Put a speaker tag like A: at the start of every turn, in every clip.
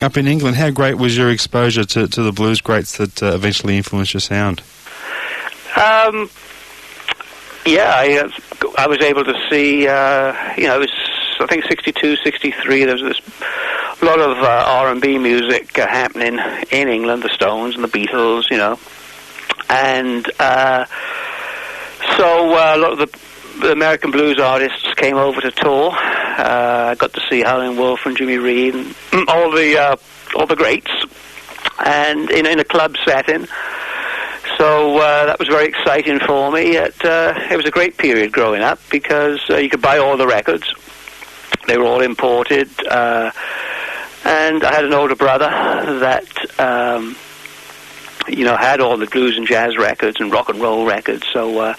A: Up in England, how great was your exposure to the blues greats that eventually influenced your sound?
B: I was able to see, it was, I think, 62, 63, there was this lot of R&B music happening in England, the Stones and the Beatles, and so a lot of the American blues artists came over to tour. I got to see Howlin' Wolf and Jimmy Reed and all the greats, and in a club setting. So that was very exciting for me. It was a great period growing up because you could buy all the records. They were all imported, and I had an older brother that had all the blues and jazz records and rock and roll records. So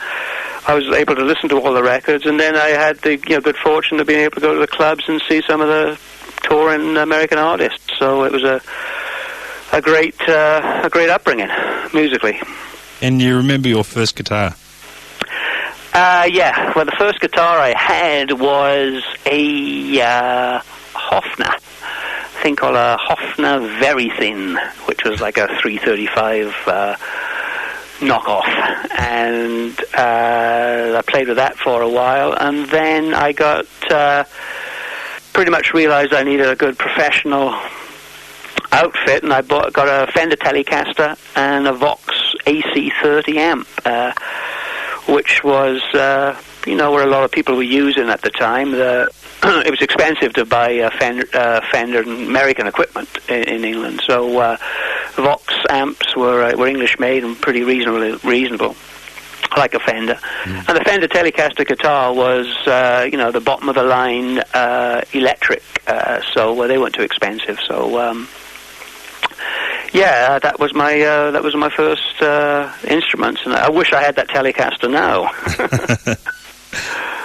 B: I was able to listen to all the records, and then I had the good fortune of being able to go to the clubs and see some of the touring American artists. So it was a great upbringing musically.
A: And you remember your first guitar?
B: Yeah. Well, the first guitar I had was a Hofner. I think called a Hofner Very Thin, which was like a 335 knockoff, and I played with that for a while, and then I got pretty much realized I needed a good professional outfit, and I got a Fender Telecaster and a Vox AC30 amp, which was where a lot of people were using at the time. It was expensive to buy Fender American equipment in England, so Vox amps were English made and pretty reasonable, like a Fender. And the Fender Telecaster guitar was the bottom of the line electric, so they weren't too expensive. So that was my first instruments, and I wish I had that Telecaster now.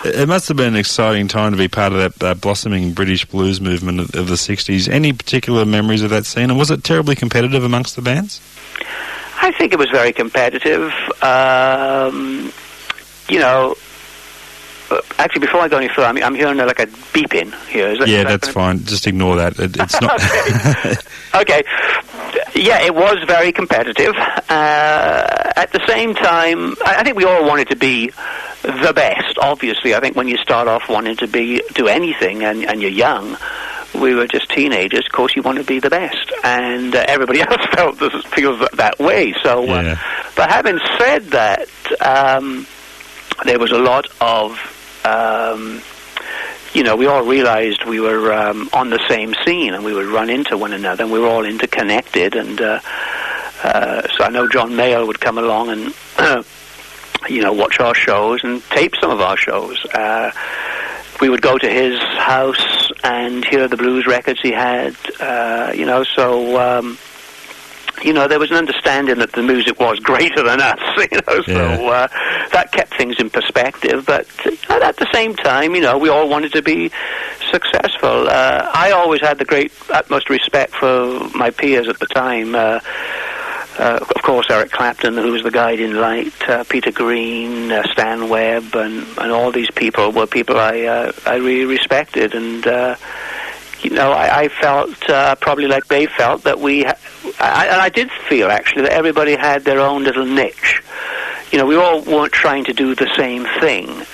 A: It must have been an exciting time to be part of that blossoming British blues movement of the 60s. Any particular memories of that scene, and was it terribly competitive amongst the bands?
B: I think it was very competitive. Actually, before I go any further, I'm hearing like a beeping here. Is
A: that's fine. Just ignore that. It's not...
B: Okay. Yeah, it was very competitive. At the same time, I think we all wanted to be the best. Obviously, I think when you start off wanting to do anything and you're young, we were just teenagers. Of course, you want to be the best, and everybody else feels that way. So, but having said that, there was a lot of, we all realized we were on the same scene, and we would run into one another, and we were all interconnected. And so I know John Mayall would come along and watch our shows and tape some of our shows. We would go to his house and hear the blues records he had, there was an understanding that the music was greater than us, so that kept things in perspective. But at the same time, we all wanted to be successful. I always had the utmost respect for my peers at the time. Of course, Eric Clapton, who was the guiding light, Peter Green, Stan Webb, and all these people were people I really respected. And, I felt probably like they felt that I did feel, actually, that everybody had their own little niche. We all weren't trying to do the same thing.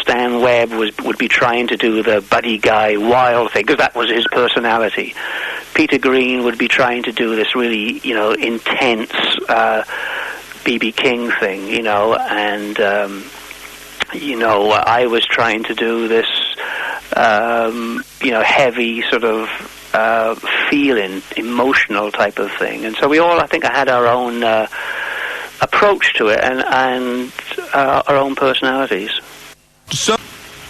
B: Stan Webb would be trying to do the buddy guy wild thing, because that was his personality. Peter Green would be trying to do this really, intense B.B. King thing, and, I was trying to do this, heavy sort of feeling, emotional type of thing. And so we all, I think, had our own approach to it and our own personalities.
A: So,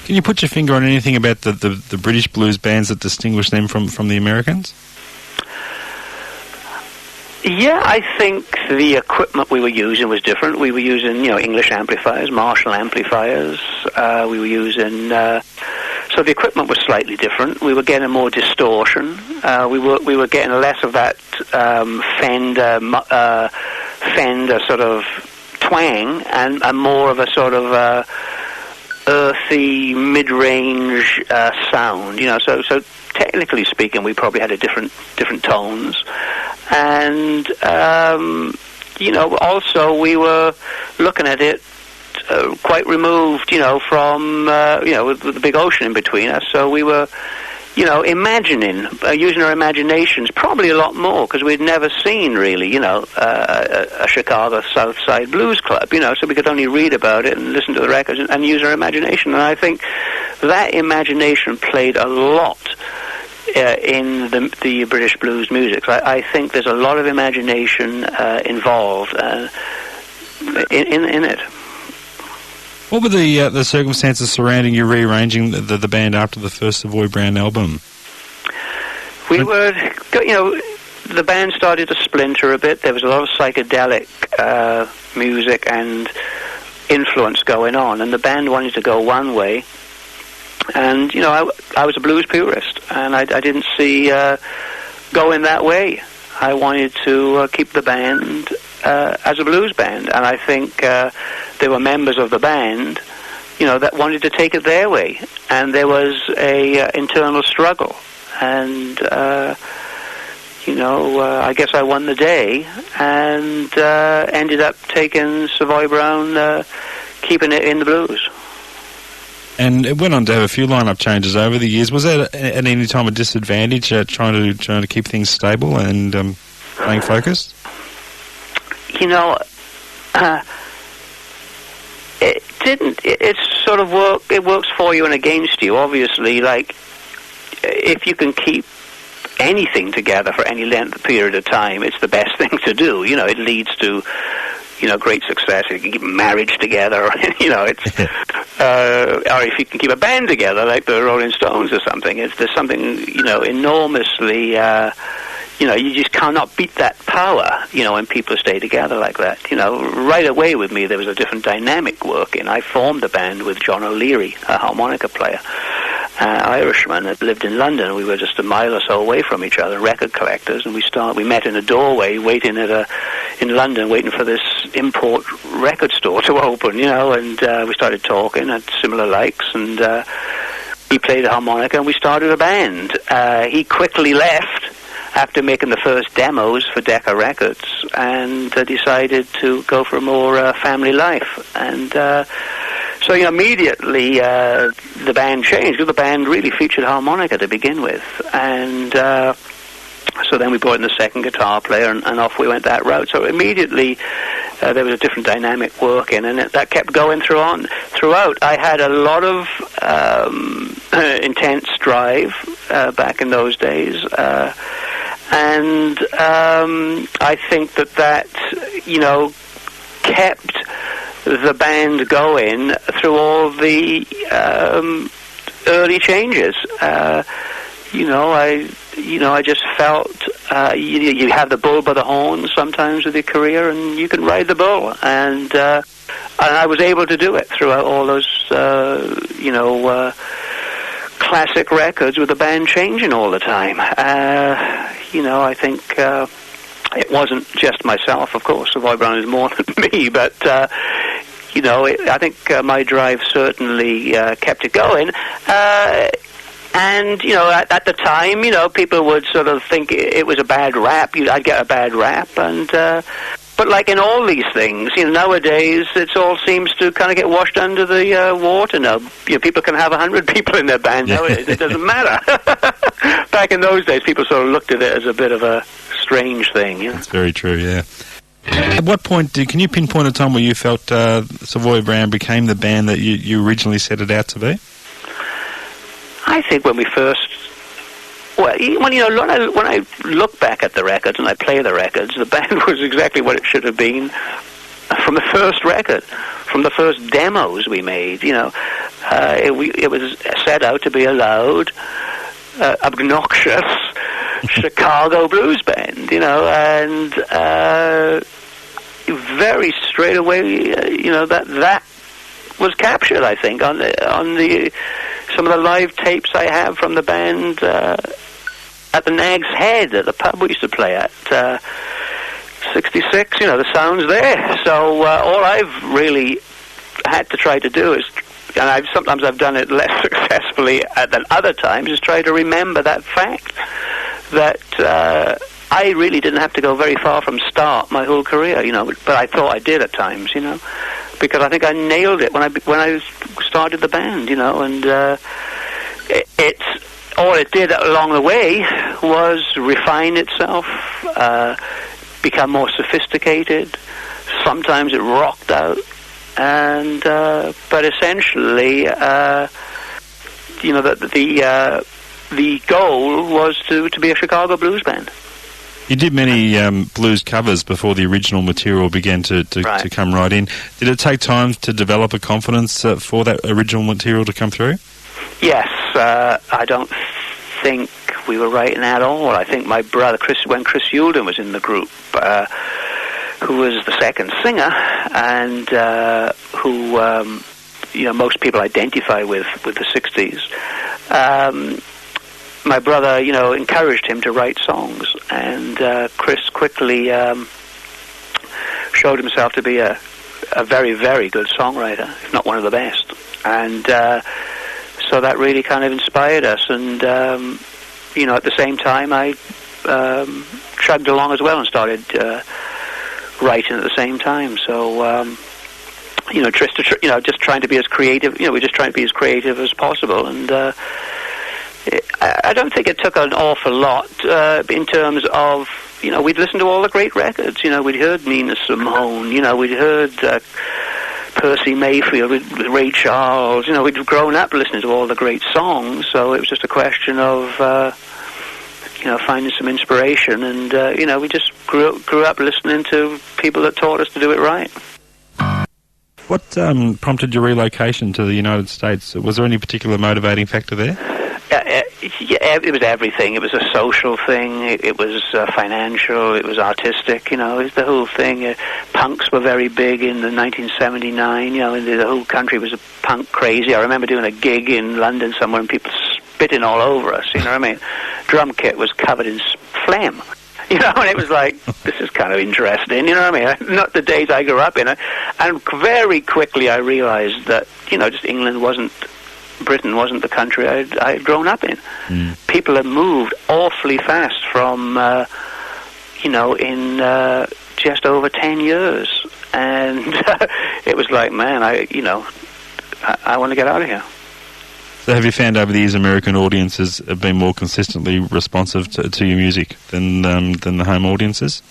A: can you put your finger on anything about the British blues bands that distinguish them from the Americans?
B: Yeah, I think the equipment we were using was different. We were using, English amplifiers, Marshall amplifiers. We were using, so the equipment was slightly different. We were getting more distortion. We were getting less of that Fender sort of twang, and more of a sort of earthy mid-range sound. So technically speaking, we probably had a different tones, and also we were looking at it quite removed, from with the big ocean in between us. So we were, imagining, using our imaginations probably a lot more, because we'd never seen really, a Chicago South Side blues club, so we could only read about it and listen to the records and use our imagination. And I think that imagination played a lot in the British blues music. I think there's a lot of imagination involved in it.
A: What were the circumstances surrounding you rearranging the band after the first Savoy Brown album?
B: We were, the band started to splinter a bit. There was a lot of psychedelic music and influence going on, and the band wanted to go one way. And, I was a blues purist, and I didn't see going that way. I wanted to keep the band as a blues band, and I think there were members of the band, that wanted to take it their way, and there was a internal struggle, and I guess I won the day, and ended up taking Savoy Brown, keeping it in the blues.
A: And it went on to have a few lineup changes over the years. Was that at any time a disadvantage, trying to keep things stable and staying focused?
B: It didn't. It sort of it works for you and against you. Obviously, like if you can keep anything together for any length of period of time, it's the best thing to do. It leads to great success. You can keep marriage together, it's or if you can keep a band together like the Rolling Stones or something. There's something enormously. You just cannot beat that power, when people stay together like that. Right away with me, there was a different dynamic working. I formed a band with John O'Leary, a harmonica player, Irishman that lived in London. We were just a mile or so away from each other, record collectors, and we met in a doorway in London, waiting for this import record store to open, and we started talking, had similar likes, and he played a harmonica, and we started a band. He quickly left after making the first demos for Decca Records, and decided to go for a more family life. And so immediately the band changed, because the band really featured harmonica to begin with. And so then we brought in the second guitar player, and off we went that route. So immediately there was a different dynamic working, and that kept going throughout. I had a lot of intense drive back in those days. And I think that kept the band going through all the early changes. I just felt you have the bull by the horns sometimes with your career, and you can ride the bull, and I was able to do it throughout all those classic records with the band changing all the time. I think it wasn't just myself, of course. Savoy Brown is more than me, but I think my drive certainly kept it going. And at the time, people would sort of think it was a bad rap. I'd get a bad rap, and but like in all these things, nowadays it all seems to kind of get washed under the water now. People can have 100 people in their band now. It doesn't matter. Back in those days, people sort of looked at it as a bit of a strange thing.
A: That's very true, yeah. At what point can you pinpoint a time where you felt Savoy Brown became the band that you originally set it out to be?
B: I think when we first... when I look back at the records and I play the records, the band was exactly what it should have been from the first record, from the first demos we made. It was set out to be a loud, obnoxious Chicago blues band, and very straight away, that was captured, I think, on the some of the live tapes I have from the band at the Nag's Head, at the pub we used to play at, 66, the sound's there. So all I've really had to try to do is and sometimes I've done it less successfully than other times, is try to remember that fact that I really didn't have to go very far from start my whole career, but I thought I did at times, because I think I nailed it when I started the band, and it's all it did along the way was refine itself, become more sophisticated. Sometimes it rocked out, and but essentially, the goal was to be a Chicago blues band.
A: You did many blues covers before the original material began to come right in. Did it take time to develop a confidence for that original material to come through?
B: Yes, I don't think we were writing at all. I think my brother, when Chris Yulden was in the group, who was the second singer, and who most people identify with the 60s, my brother, encouraged him to write songs, and Chris quickly showed himself to be a very, very good songwriter, if not one of the best. And so that really kind of inspired us. And, at the same time, I chugged along as well and started writing at the same time. So, just trying to be as creative, we're just trying to be as creative as possible. And I don't think it took an awful lot in terms of, we'd listened to all the great records. We'd heard Nina Simone, we'd heard Percy Mayfield with Ray Charles. We'd grown up listening to all the great songs, so it was just a question of, finding some inspiration. And, we just grew up listening to people that taught us to do it right.
A: What prompted your relocation to the United States? Was there any particular motivating factor there?
B: It was everything. It was a social thing. It was financial. It was artistic. It was the whole thing. Punks were very big in the 1979. And the whole country was punk crazy. I remember doing a gig in London somewhere and people spitting all over us. You know what I mean? Drum kit was covered in phlegm. And it was like, this is kind of interesting. You know what I mean? Not the days I grew up in. And very quickly I realized that just Britain wasn't the country I had grown up in. People had moved awfully fast from, in just over 10 years. And it was like, man, I want to get out of here.
A: So have you found over the years American audiences have been more consistently responsive to your music than the home audiences?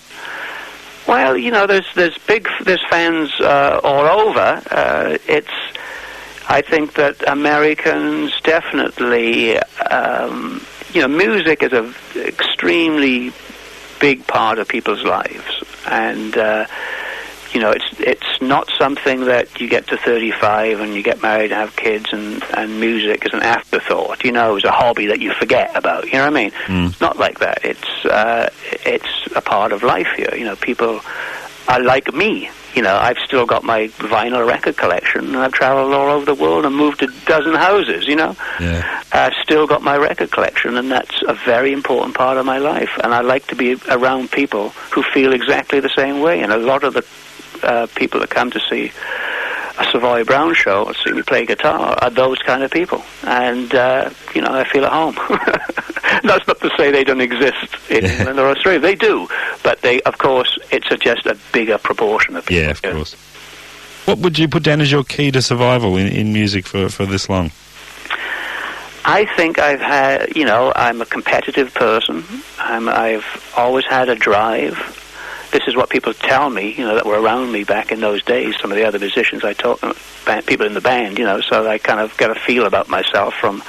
B: Well, there's fans all over. I think that Americans definitely, music is an extremely big part of people's lives, and it's not something that you get to 35 and you get married and have kids, and music is an afterthought. It's a hobby that you forget about. You know what I mean? It's not like that. It's a part of life here. People are like me. I've still got my vinyl record collection, and I've traveled all over the world and moved to a dozen houses,
A: Yeah.
B: I've still got my record collection, and that's a very important part of my life. And I like to be around people who feel exactly the same way. And a lot of the people that come to see a Savoy Brown show or see me play guitar are those kind of people. And, I feel at home. That's not to say they don't exist in England or Australia. They do. But of course, it's just a bigger proportion of people.
A: Yeah, of course. What would you put down as your key to survival in music for this long?
B: I think I've had, I'm a competitive person. I've always had a drive. This is what people tell me, that were around me back in those days. Some of the other musicians I talk, people in the band, so I kind of get a feel about myself from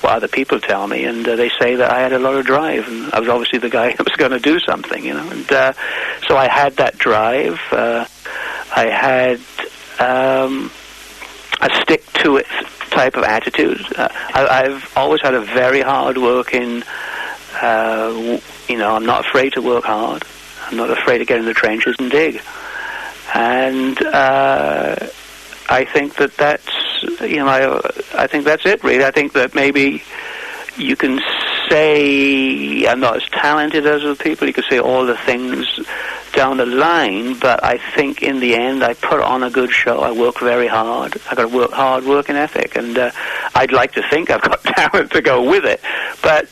B: what other people tell me, and they say that I had a lot of drive, and I was obviously the guy that was going to do something, and so I had that drive. I had a stick-to-it type of attitude. I've always had a very hard-working, I'm not afraid to work hard. I'm not afraid to get in the trenches and dig. And I think that's, I think that's it, really. I think that maybe you can say I'm not as talented as other people. You could say all the things down the line, but I think in the end I put on a good show. I work very hard. I've got a hard working ethic, and I'd like to think I've got talent to go with it. But,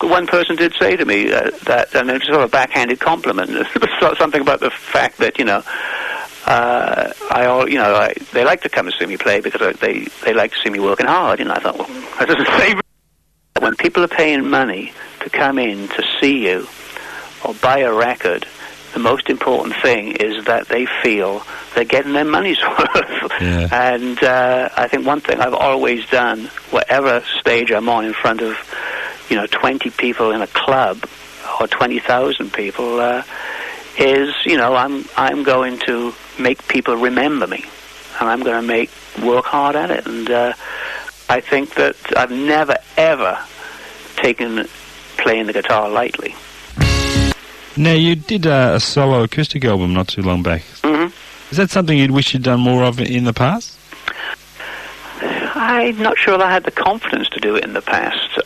B: one person did say to me that, and it's sort of a backhanded compliment, something about the fact that, they like to come and see me play because they like to see me working hard. I thought, well, that doesn't say. When people are paying money to come in to see you or buy a record, the most important thing is that they feel they're getting their money's worth.
A: Yeah.
B: And I think one thing I've always done, whatever stage I'm on in front of, 20 people in a club or 20,000 people, is, I'm going to make people remember me, and I'm going to work hard at it. And I think that I've never, ever taken playing the guitar lightly.
A: Now, you did a solo acoustic album not too long back.
B: Mm-hmm.
A: Is that something you'd wish you'd done more of in the past?
B: I'm not sure that I had the confidence to do it in the past.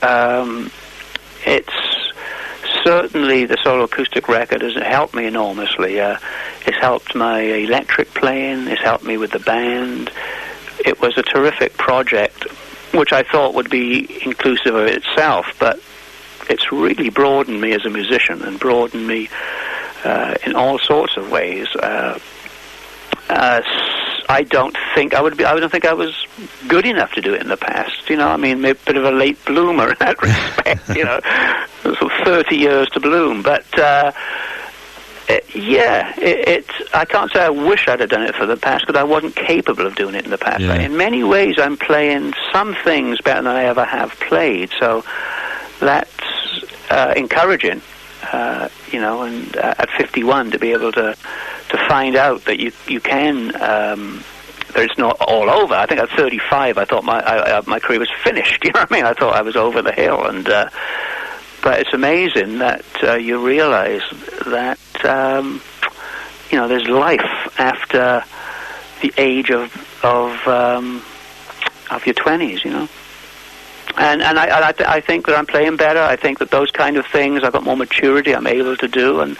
B: It's certainly the solo acoustic record has helped me enormously. It's helped my electric playing. It's helped me with the band. It was a terrific project, which I thought would be inclusive of itself, but it's really broadened me as a musician and broadened me in all sorts of ways. I don't think I was good enough to do it in the past. A bit of a late bloomer in that respect. Sort of 30 years to bloom, but I can't say I wish I'd have done it for the past, because I wasn't capable of doing it in the past.
A: Yeah.
B: In many ways, I'm playing some things better than I ever have played, so that's encouraging. And at 51 to be able to find out that you can, that it's not all over. I think at 35 I thought my career was finished. You know what I mean? I thought I was over the hill, and but it's amazing that you realize that there's life after the age of your 20s. And I think that I'm playing better. I think that those kind of things, I've got more maturity, I'm able to do, and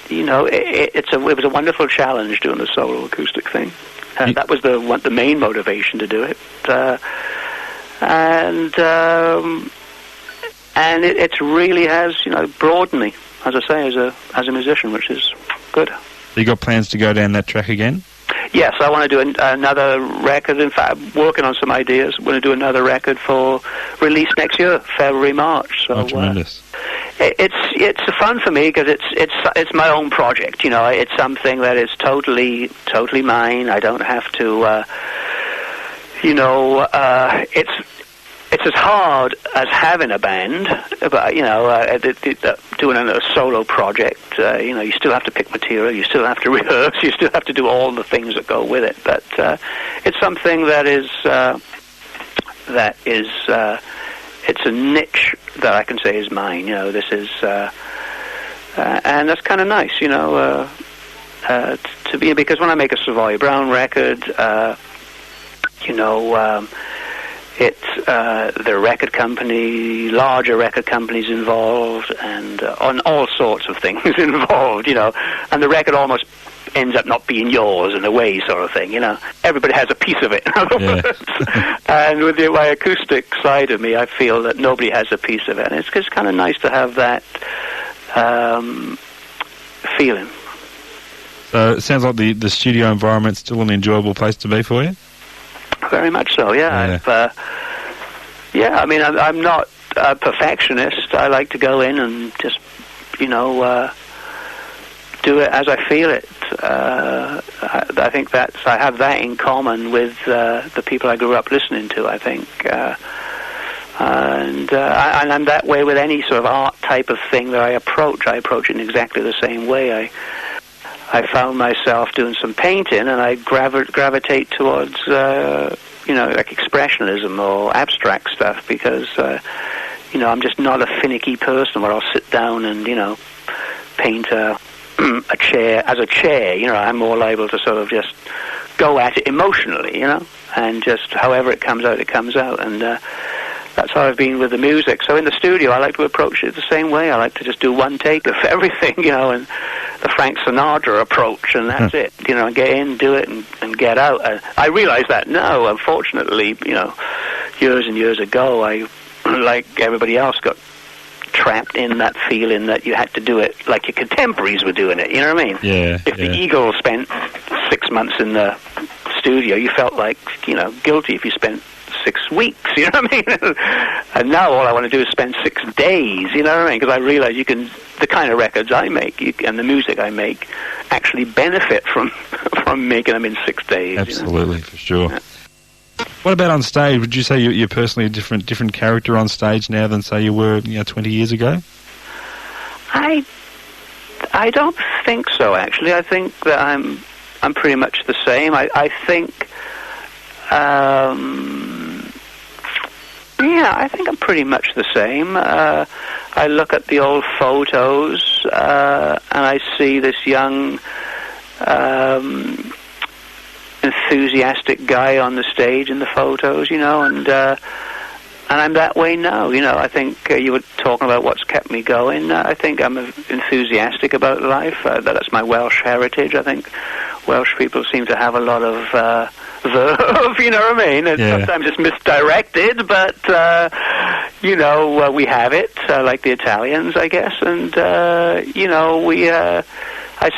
B: it was a wonderful challenge doing the solo acoustic thing. That was the main motivation to do it. And it really has broadened me, as I say, as a musician, which is good.
A: You got plans to go down that track again?
B: Yes, I want to do another record. In fact, I'm working on some ideas. I'm going to do another record for release next year, February, March. So
A: tremendous.
B: It's fun for me because it's my own project. It's something that is totally mine. I don't have to. It's as hard as having a band, but doing a solo project. You still have to pick material, you still have to rehearse, you still have to do all the things that go with it. But it's something that is it's a niche that I can say is mine. This is, and that's kind of nice, to be, because when I make a Savoy Brown record, it's the record company, larger record companies involved, and on all sorts of things involved, and the record almost ends up not being yours in a way, sort of thing, Everybody has a piece of it, in other words. And with my acoustic side of me, I feel that nobody has a piece of it. And it's just kind of nice to have that feeling.
A: So it sounds like the studio environment's still an enjoyable place to be for you?
B: Very much so, yeah. I'm not a perfectionist. I like to go in and just, do it as I feel it. I think I have that in common with the people I grew up listening to, I think. And I'm that way with any sort of art type of thing that I approach. I approach it in exactly the same way. I found myself doing some painting, and I gravitate towards, like expressionism or abstract stuff, because, I'm just not a finicky person where I'll sit down and, paint a chair as a chair. I'm more liable to sort of just go at it emotionally, and just however it comes out, it comes out. And that's how I've been with the music. So in the studio, I like to approach it the same way. I like to just do one take of everything, and the Frank Sinatra approach, and that's it. Get in, do it, and get out. I realize that now, unfortunately, years and years ago, I, like everybody else, got trapped in that feeling that you had to do it like your contemporaries were doing it. You know what I mean?
A: Yeah.
B: If the Eagles spent 6 months in the studio, you felt like, guilty if you spent 6 weeks, you know what I mean? And now all I want to do is spend 6 days, you know what I mean? Because I realize the kind of records I make and the music I make actually benefit from making them in 6 days.
A: Absolutely, for sure. Yeah. What about on stage? Would you say you're personally a different character on stage now than, say, you were 20 years ago?
B: I don't think so, actually. I think that I'm pretty much the same. I think... I think I'm pretty much the same. I look at the old photos and I see this young, enthusiastic guy on the stage in the photos, and I'm that way now. I think you were talking about what's kept me going. I think I'm enthusiastic about life. That's my Welsh heritage. I think Welsh people seem to have a lot of verve, you know what I mean? Sometimes it's misdirected, but, we have it, like the Italians, I guess, and, I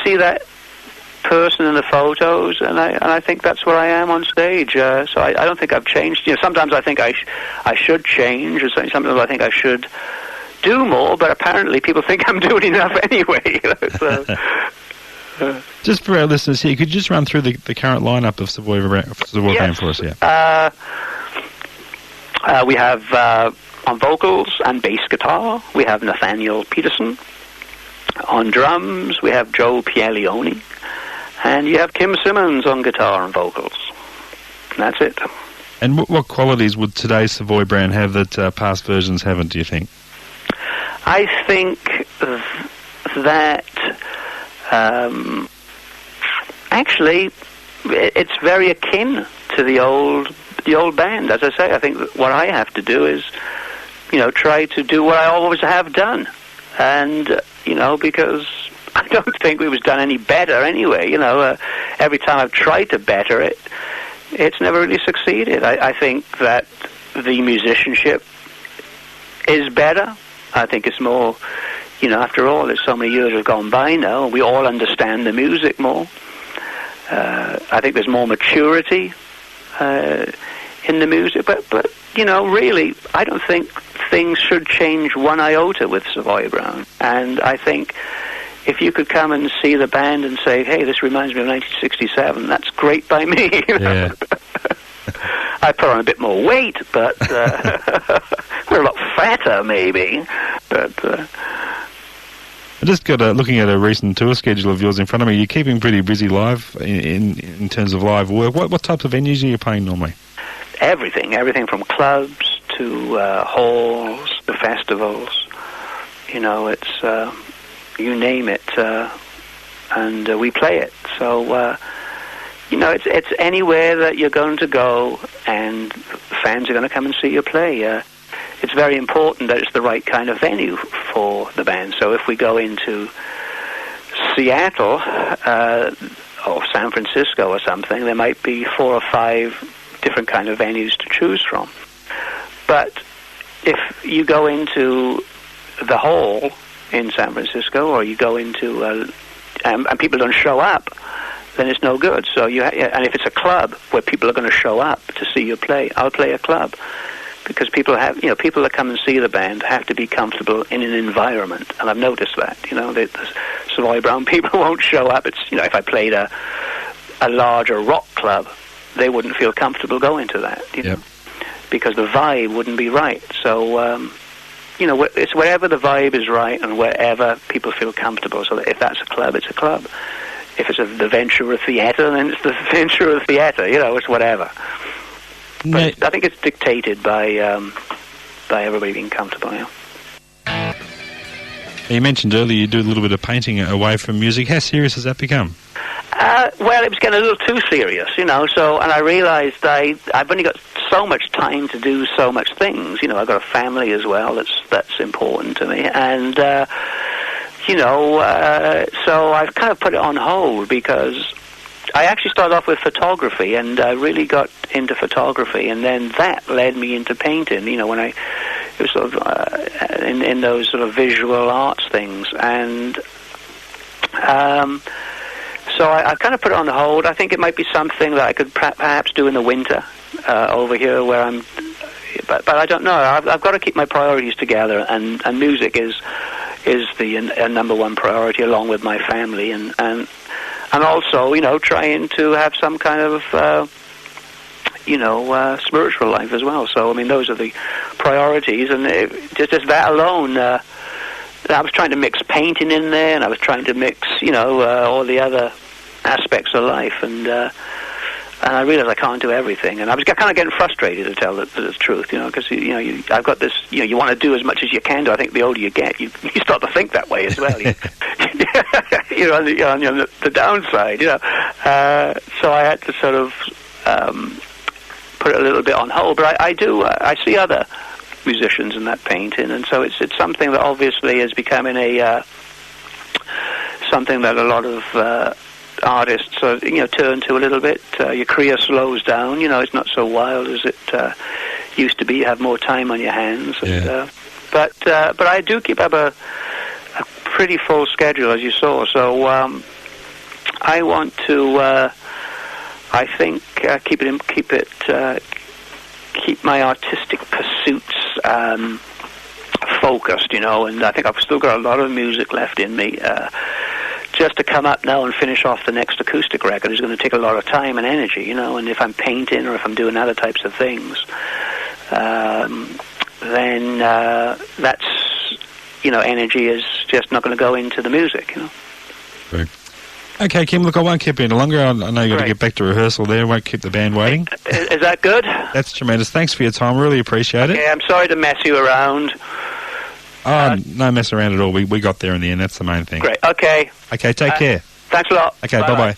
B: see that person in the photos, and I think that's where I am on stage. So I don't think I've changed. Sometimes I think I should change, or sometimes I think I should do more, but apparently people think I'm doing enough anyway. So...
A: Just for our listeners here, could you just run through the current lineup of Savoy Brown for us? Yeah.
B: We have on vocals and bass guitar, we have Nathaniel Peterson. On drums, we have Joe Pielioni. And you have Kim Simmonds on guitar and vocals. And that's it.
A: And what qualities would today's Savoy Brown have that past versions haven't, do you think?
B: I think that... actually, it's very akin to the old band. As I say, I think that what I have to do is, try to do what I always have done, and because I don't think it was done any better anyway. Every time I've tried to better it, it's never really succeeded. I think that the musicianship is better. I think it's more. After all, there's so many years have gone by now, and we all understand the music more. I think there's more maturity in the music, but really, I don't think things should change one iota with Savoy Brown. And I think if you could come and see the band and say, hey, this reminds me of 1967, that's great by me.
A: Yeah.
B: I put on a bit more weight, but we're a lot fatter, maybe. But...
A: I just got looking at a recent tour schedule of yours in front of me. You're keeping pretty busy live in terms of live work. What types of venues are you playing normally? Everything from clubs to halls to festivals. It's you name it, and we play it. So it's anywhere that you're going to go, and fans are going to come and see you play. It's very important that it's the right kind of venue for the band. So if we go into Seattle or San Francisco or something, there might be 4 or 5 different kind of venues to choose from. But if you go into the hall in San Francisco, or you go into and people don't show up, then it's no good. So and if it's a club where people are going to show up to see you play, I'll play a club. Because people that come and see the band have to be comfortable in an environment, and I've noticed that. The Savoy Brown people won't show up. It's if I played a larger rock club, they wouldn't feel comfortable going to that. Yep.
B: Because the vibe wouldn't be right. So it's wherever the vibe is right and wherever people feel comfortable. So that if that's a club, it's a club. If it's the Ventura Theatre, then it's the Ventura Theatre. It's whatever. But I think it's dictated by everybody being comfortable now.
A: You mentioned earlier you do a little bit of painting away from music. How serious has that become?
B: Well, it was getting a little too serious, So, and I realised I've only got so much time to do so much things. You know, I've got a family as well. That's important to me, and so I've kind of put it on hold because I actually started off with photography, and I really got into photography, and then that led me into painting. You know, when it was sort of in those sort of visual arts things, and so I kind of put it on hold. I think it might be something that I could perhaps do in the winter over here, where I'm. But I don't know. I've got to keep my priorities together, and music is the number one priority, along with my family, and also, you know, trying to have some kind of spiritual life as well. So I mean, those are the priorities, and just that alone. I was trying to mix painting in there, and I was trying to mix, all the other aspects of life, and I realized I can't do everything, and I was kind of getting frustrated, to tell the truth, because I've got this, you want to do as much as you can do. I think the older you get, you start to think that way as well. On the downside, so I had to sort of put it a little bit on hold. But I see other musicians in that painting, and so it's something that obviously is becoming something that a lot of artists turn to a little bit. Your career slows down, it's not so wild as it used to be. You have more time on your hands, and, but I do keep up a pretty full schedule, as you saw, so I want to I think keep my artistic pursuits focused, and I think I've still got a lot of music left in me. Just to come up now and finish off the next acoustic record is going to take a lot of time and energy, and if I'm painting or if I'm doing other types of things, then that's, energy is just not going to go into the music,
A: Right. Okay, Kim, look, I won't keep you any longer. I know you've got to get back to rehearsal there. I won't keep the band waiting.
B: Is that good?
A: That's tremendous. Thanks for your time. Really appreciate it.
B: Yeah, I'm sorry to mess you around.
A: No mess around at all. We got there in the end. That's the main thing.
B: Great. Okay.
A: Okay, take care.
B: Thanks a lot.
A: Okay, bye-bye.